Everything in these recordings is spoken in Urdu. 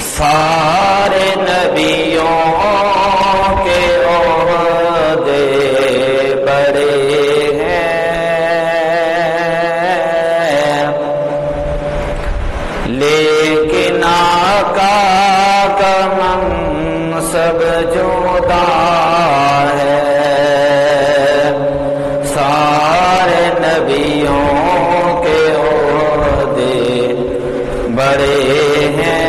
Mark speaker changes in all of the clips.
Speaker 1: سارے نبیوں کے عہدے بڑے ہیں، لیکن آقا کا منصب جدا ہے۔ سارے نبیوں کے عہدے بڑے ہیں،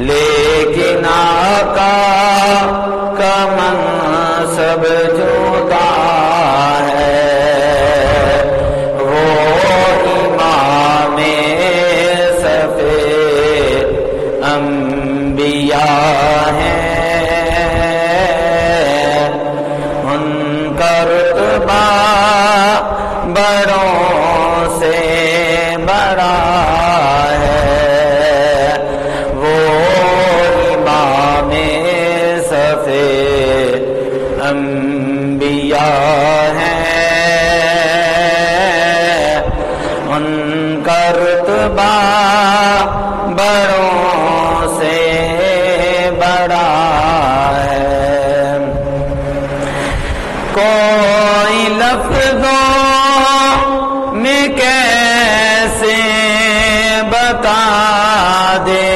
Speaker 1: لیکن آقا کا منصب جدا ہے۔ وہ امام صف انبیاء ہیں، ان کا رتبہ بڑوں سے بڑا ہے۔ وہ امام صف انبیاء ہیں، ان کا رتبہ بڑوں سے بڑا ہے۔ کوئی لفظوں میں کیسے بتا دے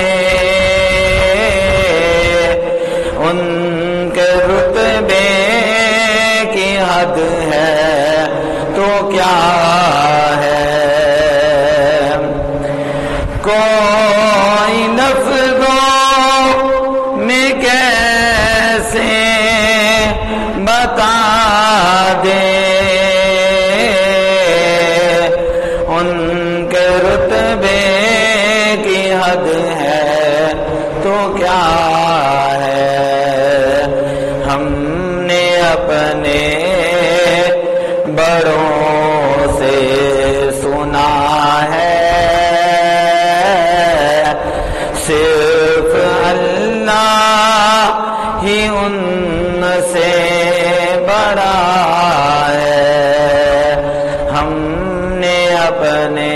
Speaker 1: ان کے رتبے کی حد ہے تو کیا ہے۔ کوئی لفظوں میں کیسے بتا دے ان کے رتبے کی حد ہے تو کیا ہے۔ ہم نے اپنے بڑوں سے سنا ہے، صرف اللہ ہی ان سے بڑا ہے۔ ہم نے اپنے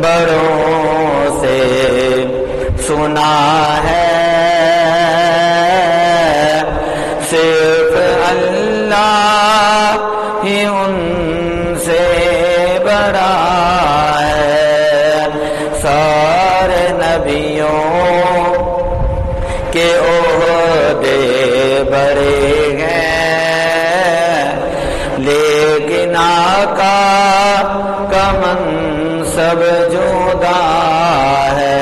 Speaker 1: بڑوں سے سنا ہے، صرف اللہ ہی ان سے بڑا ہے۔ سارے نبیوں کے عہدے بڑے ہیں، لیکن آقا کا منصب جدا ہے۔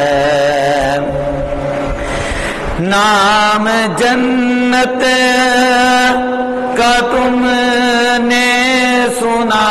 Speaker 1: نام جنت کا تم نے سنا